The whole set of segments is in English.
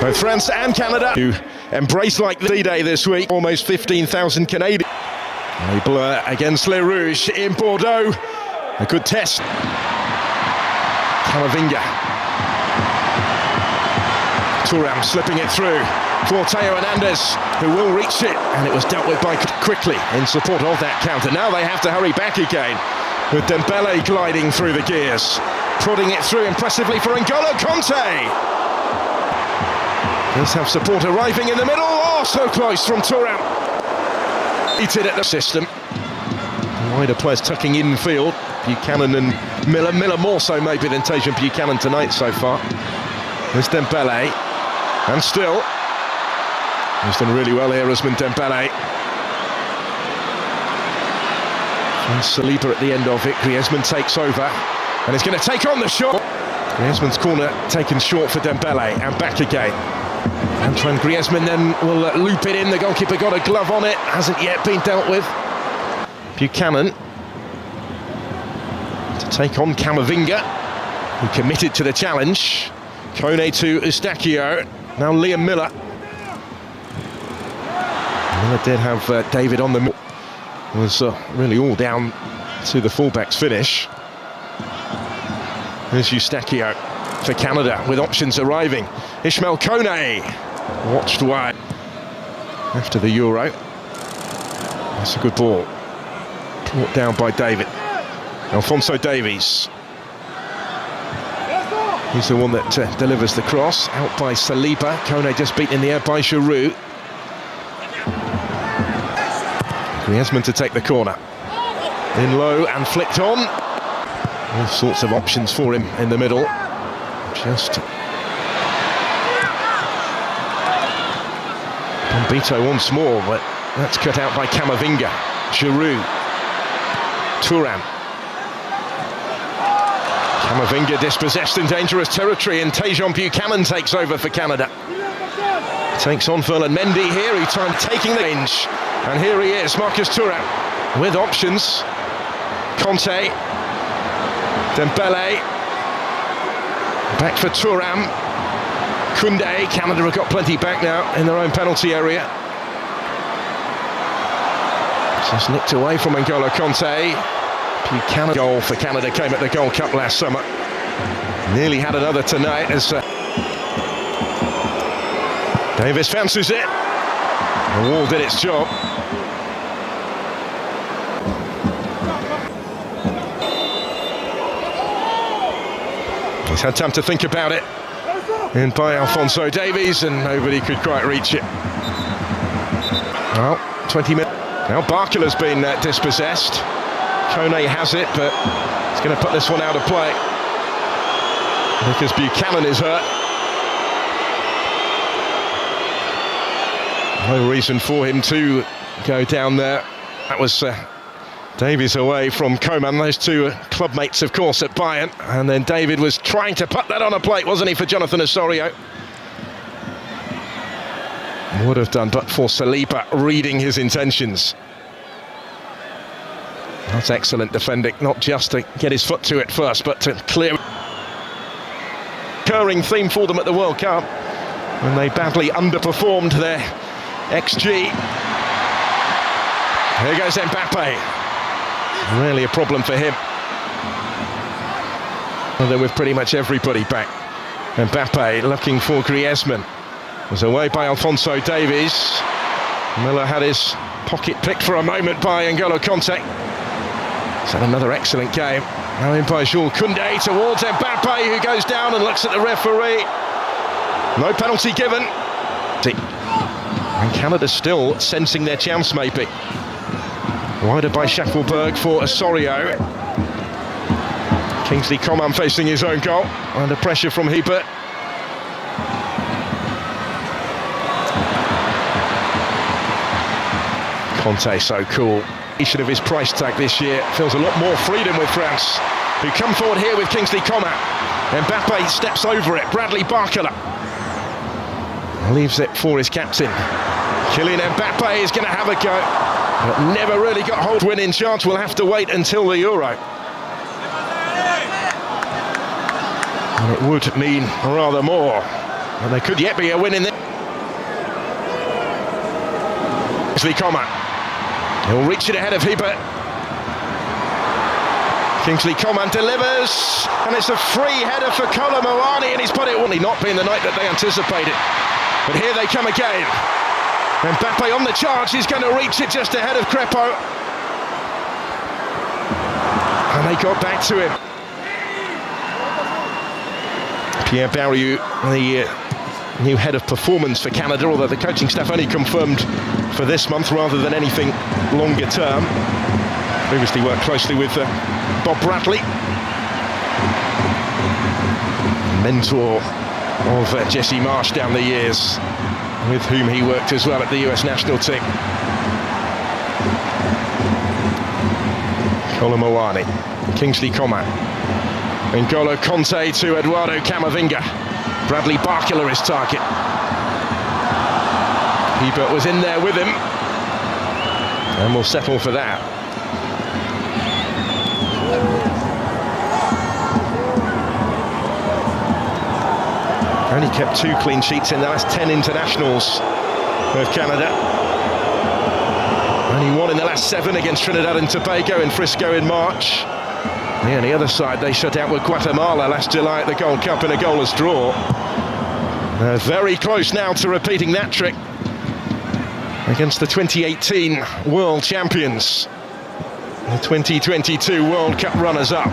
Both France and Canada to embrace like the D-Day this week. Almost 15,000 Canadians. A blur against Les Rouges in Bordeaux. A good test. Camavinga. Thuram slipping it through for Theo Hernandez, who will reach it, and it was dealt with by quickly in support of that counter. Now they have to hurry back again, with Dembele gliding through the gears, prodding it through impressively for N'Golo Kanté. Does have support arriving in the middle. Oh, so close from Thuram. Eated at the system. Wider players tucking infield. Buchanan and Miller. Miller more so maybe than Tajon Buchanan tonight so far. There's Dembele. And still, he's done really well here, Ousmane Dembele. And Saliba at the end of it. Griezmann takes over and he's going to take on the shot. Griezmann's corner taken short for Dembele and back again. Antoine Griezmann then will loop it in. The goalkeeper got a glove on it, hasn't yet been dealt with. Buchanan to take on Camavinga, who committed to the challenge. Kone to Eustáquio. Now Liam Miller. Miller did have David on the... Was really all down to the fullback's finish. There's Eustáquio for Canada with options arriving. Ismail Kone watched wide after the Euro. That's a good ball. Brought down by David. Alphonso Davies. He's the one that delivers the cross. Out by Saliba. Kone just beaten in the air by Giroud. Griezmann to take the corner. In low and flicked on. All sorts of options for him in the middle. Just Bombito once more, but that's cut out by Camavinga. Giroud. Thuram. Camavinga dispossessed in dangerous territory, and Tajon Buchanan takes over for Canada. Takes on Ferland Mendy here, he tried taking the range. And here he is, Marcus Thuram, with options. Kanté. Dembele. Back for Thuram. Koundé. Canada have got plenty back now in their own penalty area. Just nicked away from N'Golo Kanté. Buchanan goal for Canada came at the Gold Cup last summer. Nearly had another tonight as Davis fancies it. The wall did its job. He's had time to think about it. In by Alphonso Davies, and nobody could quite reach it. Well, 20 minutes. Now Barkela's been dispossessed. Kone has it, but he's going to put this one out of play because Buchanan is hurt. No reason for him to go down there. That was Davies away from Coman, those two club mates, of course, at Bayern. And then David was trying to put that on a plate, wasn't he, for Jonathan Osorio? Would have done, but for Saliba reading his intentions. That's excellent defending, not just to get his foot to it first, but to clear. Recurring theme for them at the World Cup, when they badly underperformed their XG. Here goes Mbappe. Really a problem for him. And then with pretty much everybody back. Mbappe looking for Griezmann. Was away by Alphonso Davies. Miller had his pocket picked for a moment by N'Golo Kanté. He's had another excellent game. Now in by Jules Koundé towards Mbappe, who goes down and looks at the referee. No penalty given. And Canada still sensing their chance maybe. Wider by Schaffelberg for Osorio. Kingsley Coman facing his own goal. Under pressure from Hebert. Kanté so cool. Of his price tag this year feels a lot more freedom with France, who come forward here with Kingsley Coman. Mbappe steps over it. Bradley Barkela leaves it for his captain. Kylian Mbappe is going to have a go, but never really got hold. Winning chance. We'll have to wait until the Euro. And it would mean rather more. And there could yet be a win in this. Kingsley Coman. He'll reach it ahead of Hebert. Kingsley Coman delivers, and it's a free header for Kolo Muani, and he's put it only not being the night that they anticipated. But here they come again. And Mbappe on the charge, he's going to reach it just ahead of Crepeau. And they got back to him. Pierre Barriou, the new head of performance for Canada, although the coaching staff only confirmed for this month rather than anything longer term. Previously worked closely with Bob Bradley, mentor of Jesse Marsch down the years, with whom he worked as well at the US national team. Kolo Muani, Kingsley Coman, N'Golo Kanté to Eduardo Camavinga. Bradley Barkula his target. Hebert was in there with him, and will settle for that. Only kept 2 clean sheets in the last 10 internationals of Canada. Only 1 in the last 7 against Trinidad and Tobago in Frisco in March. Yeah, on the other side, they shut out with Guatemala last July at the Gold Cup in a goalless draw. They're very close now to repeating that trick against the 2018 World Champions, the 2022 World Cup runners-up.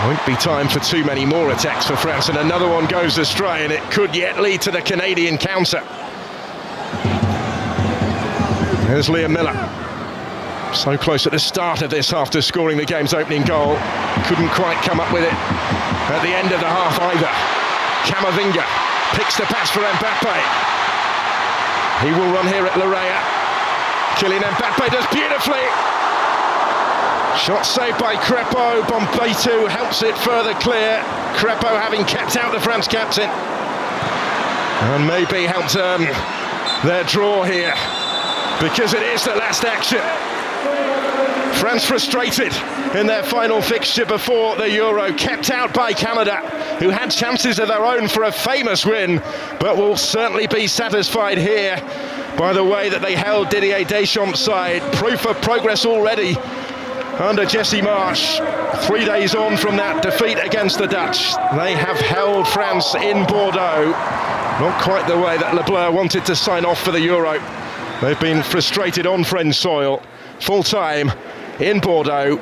Won't be time for too many more attacks for France, and another one goes astray, and it could yet lead to the Canadian counter. There's Liam Miller. So close at the start of this half to scoring the game's opening goal. Couldn't quite come up with it at the end of the half either. Camavinga picks the pass for Mbappe. He will run here at Larea. Kylian Mbappe does beautifully. Shot saved by Crepeau. Bombaitu helps it further clear. Crepeau having kept out the France captain, and maybe helped their draw here, because it is the last action. France frustrated in their final fixture before the Euro, kept out by Canada, who had chances of their own for a famous win, but will certainly be satisfied here by the way that they held Didier Deschamps' side. Proof of progress already under Jesse Marsch. 3 days on from that defeat against the Dutch, they have held France in Bordeaux. Not quite the way that Le Bleu wanted to sign off for the Euro. They've been frustrated on French soil, full time in Bordeaux.